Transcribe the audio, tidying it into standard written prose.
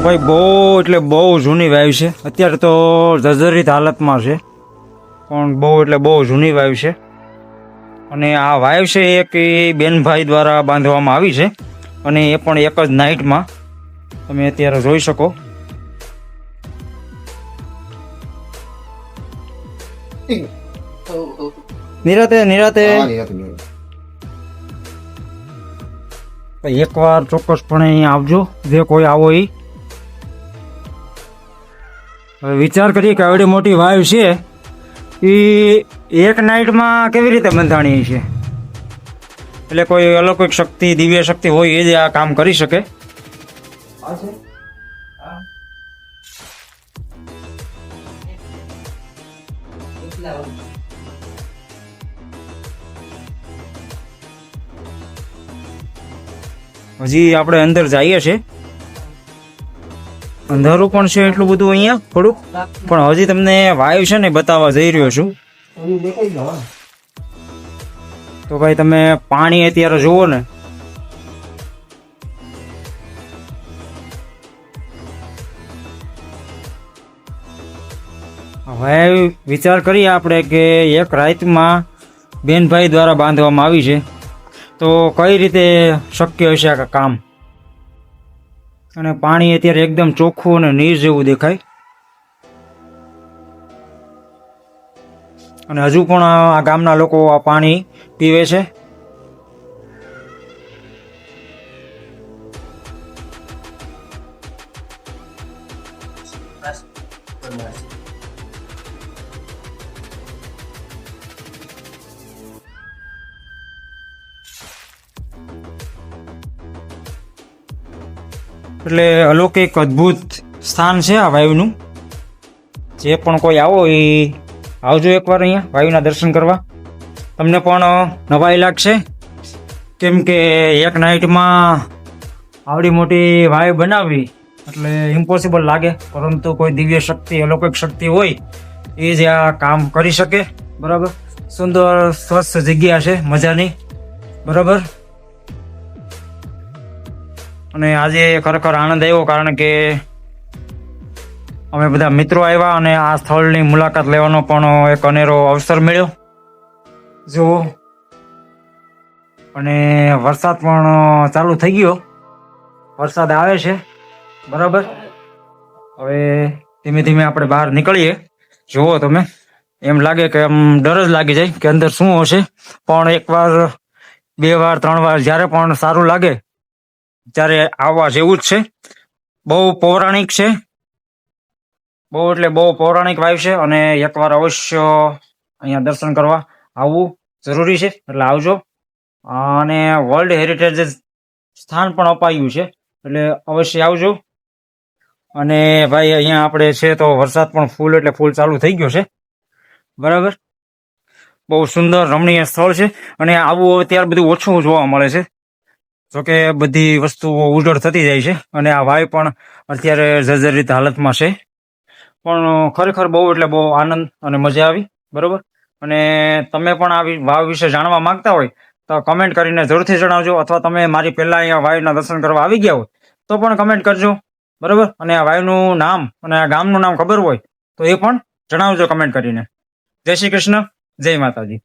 ભાઈ બહુ એટલે બહુ જૂની વાવ છે. અત્યારે તો જર્જરિત હાલતમાં છે, પણ બહુ એટલે બહુ જૂની વાવ છે. અને આ વાવ છે એક બેનભાઈ દ્વારા બાંધવામાં આવી છે, અને એ પણ એક જ નાઇટમાં તમે અત્યારે જોઈ શકો. નિરાતે નિરાતે એકવાર ચોક્કસપણે અહીંયા આવજો, જે કોઈ આવો એ. હવે વિચાર કરીએ કે આવડી મોટી વાવ છે એ એક નાઇટમાં કેવી રીતે બંધાણી છે. એટલે કોઈ અલૌકિક શક્તિ, દિવ્ય શક્તિ હોય એ જ આ કામ કરી શકે. હજી આપણે અંદર જઈએ છીએ, અંધારું પણ છે એટલું બધું અહીંયા થોડુંક, પણ હજી તમને વાયુ છે ને બતાવવા જઈ રહ્યો છું. તો ભાઈ તમે પાણી અત્યારે જુઓ ને, હવે વિચાર કરીએ આપણે કે એક રાતમાં બેનભાઈ દ્વારા બાંધવામાં આવી છે, તો કઈ રીતે શક્ય હશે આ કામ. અને પાણી અત્યારે એકદમ ચોખ્ખું અને નીર જેવું દેખાય. અને હજુ પણ આ ગામના લોકો આ પાણી પીવે છે. એટલે અલૌકિક અદ્ભુત સ્થાન છે આ વાયુનું. જે પણ કોઈ આવો એ આવજો એકવાર અહીંયા વાયુના દર્શન કરવા. તમને પણ નવાઈ લાગશે, કેમ કે એક નાઇટમાં આવડી મોટી વાયુ બનાવવી એટલે ઇમ્પોસિબલ લાગે, પરંતુ કોઈ દિવ્ય શક્તિ, અલૌકિક શક્તિ હોય એ જ આ કામ કરી શકે. બરાબર, સુંદર સ્વચ્છ જગ્યા છે, મજાની. બરાબર. અને આજે ખરેખર આનંદ આવ્યો, કારણ કે અમે બધા મિત્રો આવ્યા અને આ સ્થળની મુલાકાત લેવાનો પણ એક અનેરો અવસર મળ્યો. જુઓ, અને વરસાદ પણ ચાલુ થઈ ગયો, વરસાદ આવે છે. બરાબર. હવે ધીમે ધીમે આપણે બહાર નીકળીએ. જુઓ તમે, એમ લાગે કે આમ ડર જ લાગી જાય કે અંદર શું હશે, પણ એકવાર, બે વાર, ત્રણ વાર જ્યારે પણ સારું લાગે ત્યારે આવવા જેવું જ છે. બહુ પૌરાણિક છે, બહુ એટલે બહુ પૌરાણિક વાવ છે, અને એકવાર અવશ્ય અહીંયા દર્શન કરવા આવવું જરૂરી છે. એટલે આવજો. અને વર્લ્ડ હેરિટેજ સ્થાન પણ અપાયું છે, એટલે અવશ્ય આવજો. અને ભાઈ અહીંયા આપણે છે તો વરસાદ પણ ફૂલ એટલે ફૂલ ચાલુ થઈ ગયો છે. બરાબર. બહુ સુંદર રમણીય સ્થળ છે, અને આવું અત્યારે બધું ઓછું જોવા મળે છે. જોકે બધી વસ્તુઓ ઉજળ થતી જાય છે, અને આ વાવ પણ અત્યારે જર્જરિત હાલતમાં છે. પણ ખરેખર બહુ એટલે બહુ આનંદ અને મજા આવી. બરાબર. અને તમે પણ આ વાવ વિશે જાણવા માંગતા હોય તો કમેન્ટ કરીને જરૂરથી જણાવજો, અથવા તમે મારી પહેલા અહીંયા વાવના દર્શન કરવા આવી ગયા હોય તો પણ કમેન્ટ કરજો. બરાબર. અને આ વાવનું નામ અને આ ગામનું નામ ખબર હોય તો એ પણ જણાવજો કમેન્ટ કરીને. જય શ્રી કૃષ્ણ, જય માતાજી.